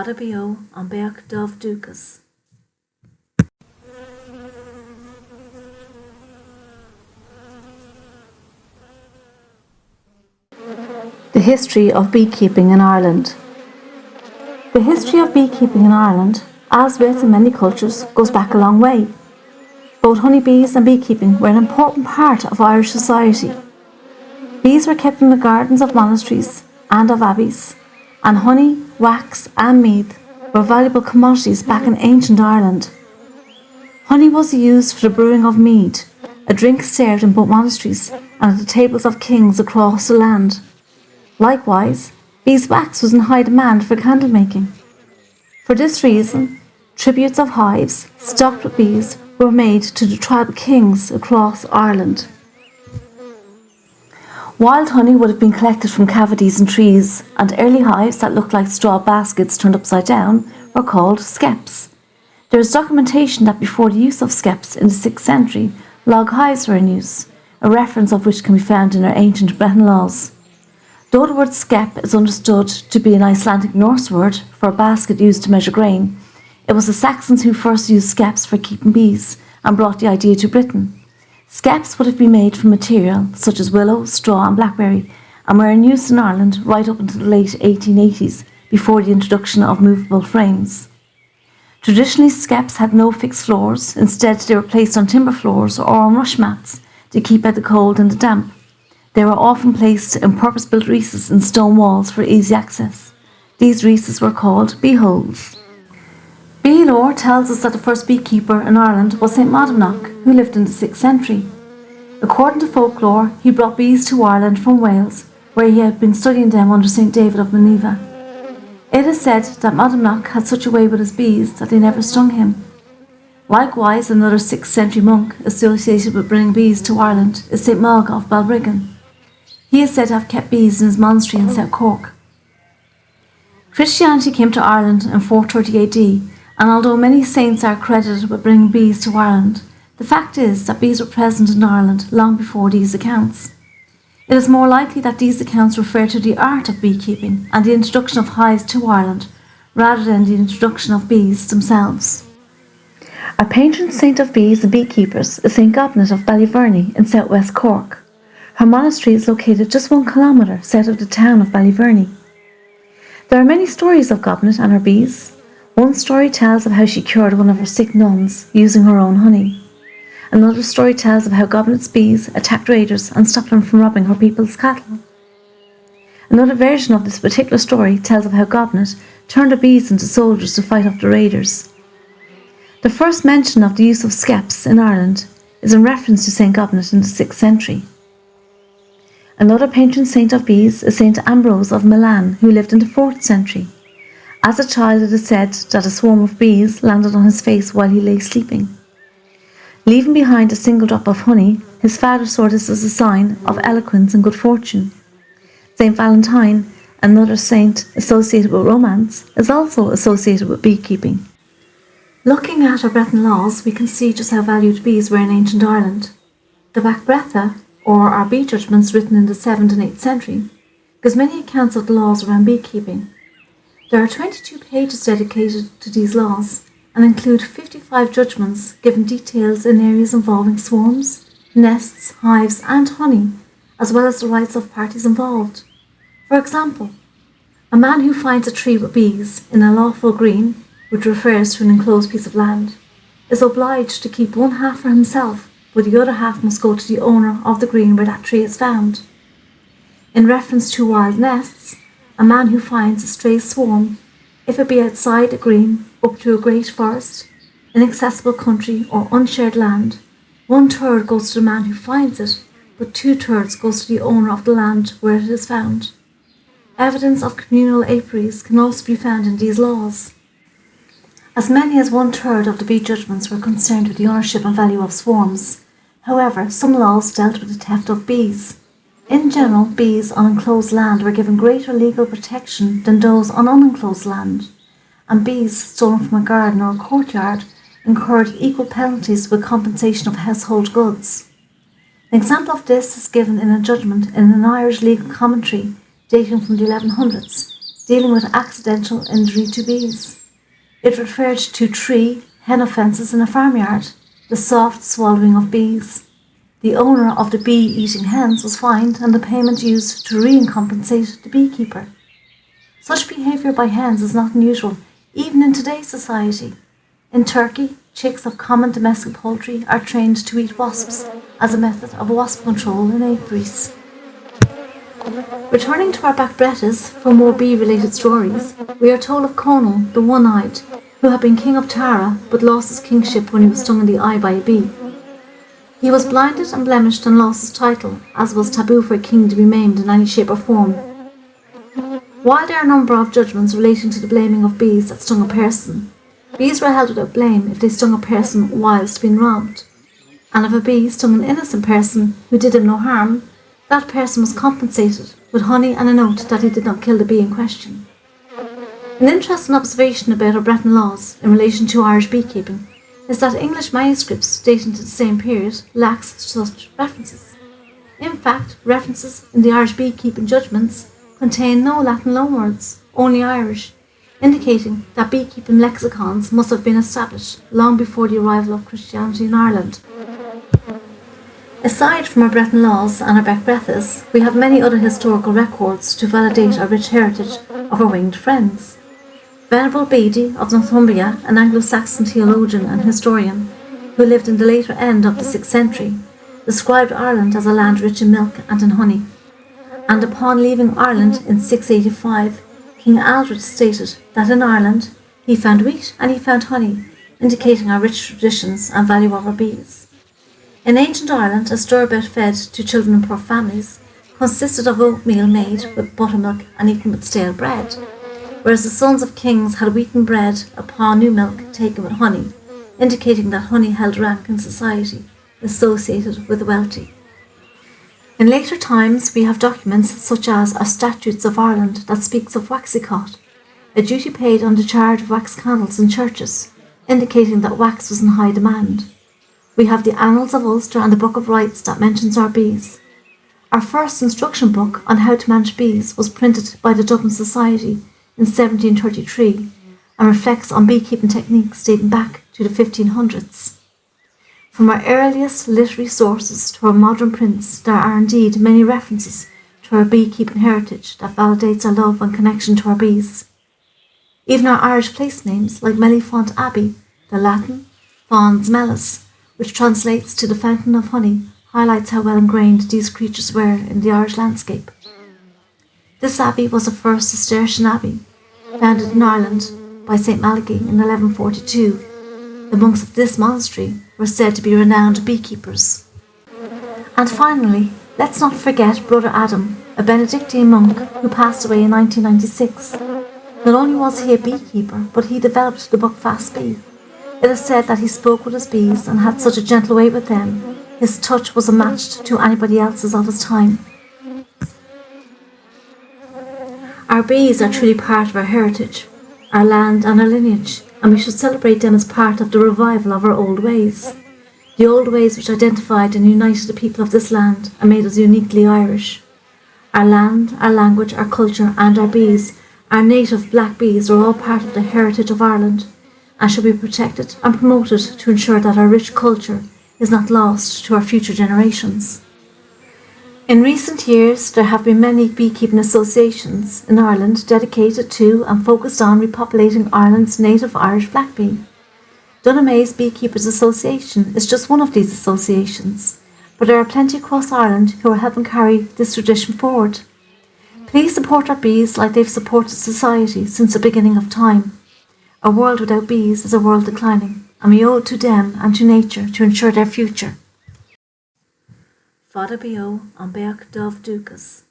Fada Bio an Beach Dov Dukas. The history of beekeeping in Ireland. The history of beekeeping in Ireland, as with in many cultures, goes back a long way. Both honeybees and beekeeping were an important part of Irish society. Bees were kept in the gardens of monasteries and of abbeys, and honey, wax and mead were valuable commodities back in ancient Ireland. Honey was used for the brewing of mead, a drink served in both monasteries and at the tables of kings across the land. Likewise, beeswax was in high demand for candle making. For this reason, tributes of hives stocked with bees were made to the tribal kings across Ireland. Wild honey would have been collected from cavities in trees, and early hives that looked like straw baskets turned upside down were called skeps. There is documentation that before the use of skeps in the 6th century, log hives were in use, a reference of which can be found in our ancient Breton laws. Though the word skep is understood to be an Icelandic Norse word for a basket used to measure grain, it was the Saxons who first used skeps for keeping bees and brought the idea to Britain. Skeps would have been made from material such as willow, straw and blackberry, and were in use in Ireland right up until the late 1880s, before the introduction of movable frames. Traditionally, skeps had no fixed floors. Instead, they were placed on timber floors or on rush mats to keep out the cold and the damp. They were often placed in purpose-built recesses in stone walls for easy access. These recesses were called bee holes. Bee lore tells us that the first beekeeper in Ireland was St. Madamnoch, who lived in the 6th century. According to folklore, he brought bees to Ireland from Wales, where he had been studying them under St. David of Maneva. It is said that Madamnoch had such a way with his bees that they never stung him. Likewise, another 6th century monk associated with bringing bees to Ireland is St. Malga of Balbriggan. He is said to have kept bees in his monastery in South Cork. Christianity came to Ireland in 430 AD, and although many saints are credited with bringing bees to Ireland, the fact is that bees were present in Ireland long before these accounts. It is more likely that these accounts refer to the art of beekeeping and the introduction of hives to Ireland, rather than the introduction of bees themselves. A patron saint of bees and beekeepers is St. Gobnet of Ballyverney in southwest Cork. Her monastery is located just 1 kilometre south of the town of Ballyverney. There are many stories of Gobnet and her bees. One story tells of how she cured one of her sick nuns using her own honey. Another story tells of how Gobnet's bees attacked raiders and stopped them from robbing her people's cattle. Another version of this particular story tells of how Gobnet turned her bees into soldiers to fight off the raiders. The first mention of the use of skeps in Ireland is in reference to St. Gobnet in the 6th century. Another patron saint of bees is St. Ambrose of Milan, who lived in the 4th century. As a child, it is said that a swarm of bees landed on his face while he lay sleeping. Leaving behind a single drop of honey, his father saw this as a sign of eloquence and good fortune. St. Valentine, another saint associated with romance, is also associated with beekeeping. Looking at our Breton laws, we can see just how valued bees were in ancient Ireland. The Bac Bretha, or our bee judgments written in the 7th and 8th century, gives many accounts of the laws around beekeeping. There are 22 pages dedicated to these laws and include 55 judgments giving details in areas involving swarms, nests, hives and honey, as well as the rights of parties involved. For example, a man who finds a tree with bees in a lawful green, which refers to an enclosed piece of land, is obliged to keep one half for himself, but the other half must go to the owner of the green where that tree is found. In reference to wild nests, a man who finds a stray swarm, if it be outside a green, up to a great forest, inaccessible country or unshared land, 1/3 goes to the man who finds it, but 2/3 goes to the owner of the land where it is found. Evidence of communal apiaries can also be found in these laws. As many as 1/3 of the bee judgments were concerned with the ownership and value of swarms. However, some laws dealt with the theft of bees. In general, bees on enclosed land were given greater legal protection than those on unenclosed land, and bees stolen from a garden or a courtyard incurred equal penalties with compensation of household goods. An example of this is given in a judgment in an Irish legal commentary dating from the 1100s, dealing with accidental injury to bees. It referred to 3 hen offences in a farmyard, the soft swallowing of bees. The owner of the bee-eating hens was fined and the payment used to recompensate the beekeeper. Such behaviour by hens is not unusual, even in today's society. In Turkey, chicks of common domestic poultry are trained to eat wasps as a method of wasp control in apiaries. Returning to our backbretters for more bee-related stories, we are told of Conall, the One-Eyed, who had been king of Tara but lost his kingship when he was stung in the eye by a bee. He was blinded and blemished and lost his title, as it was taboo for a king to be maimed in any shape or form. While there are a number of judgments relating to the blaming of bees that stung a person, bees were held without blame if they stung a person whilst being robbed. And if a bee stung an innocent person who did him no harm, that person was compensated with honey and a note that he did not kill the bee in question. An interesting observation about our Breton laws in relation to Irish beekeeping is that English manuscripts dating to the same period lack such references. In fact, references in the Irish beekeeping judgments contain no Latin loanwords, only Irish, indicating that beekeeping lexicons must have been established long before the arrival of Christianity in Ireland. Aside from our Breton laws and our backbretters, we have many other historical records to validate our rich heritage of our winged friends. Venerable Bede of Northumbria, an Anglo-Saxon theologian and historian who lived in the later end of the 6th century, described Ireland as a land rich in milk and in honey. And upon leaving Ireland in 685, King Aldred stated that in Ireland he found wheat and he found honey, indicating our rich traditions and value of our bees. In ancient Ireland, a stirabout fed to children in poor families consisted of oatmeal made with buttermilk and eaten with stale bread, whereas the sons of kings had wheaten bread upon new milk taken with honey, indicating that honey held rank in society, associated with the wealthy. In later times, we have documents such as our Statutes of Ireland that speaks of waxicot, a duty paid on the charge of wax candles in churches, indicating that wax was in high demand. We have the Annals of Ulster and the Book of Rights that mentions our bees. Our first instruction book on how to manage bees was printed by the Dublin Society in 1733 and reflects on beekeeping techniques dating back to the 1500s. From our earliest literary sources to our modern prints, there are indeed many references to our beekeeping heritage that validates our love and connection to our bees. Even our Irish place names like Mellifont Abbey, the Latin Fons Mellus, which translates to the fountain of honey, highlights how well ingrained these creatures were in the Irish landscape. This abbey was the first Cistercian abbey, founded in Ireland by St Malachy in 1142. The monks of this monastery were said to be renowned beekeepers. And finally, let's not forget Brother Adam, a Benedictine monk who passed away in 1996. Not only was he a beekeeper, but he developed the book Fast Bee. It is said that he spoke with his bees and had such a gentle way with them. His touch was unmatched to anybody else's of his time. Our bees are truly part of our heritage, our land and our lineage, and we should celebrate them as part of the revival of our old ways. The old ways which identified and united the people of this land and made us uniquely Irish. Our land, our language, our culture and our bees, our native black bees, are all part of the heritage of Ireland and should be protected and promoted to ensure that our rich culture is not lost to our future generations. In recent years, there have been many beekeeping associations in Ireland dedicated to and focused on repopulating Ireland's native Irish black bee. Dunamaise Beekeepers Association is just one of these associations, but there are plenty across Ireland who are helping carry this tradition forward. Please support our bees like they've supported society since the beginning of time. A world without bees is a world declining, and we owe it to them and to nature to ensure their future. Fada Bio an Beach Dov Dukas.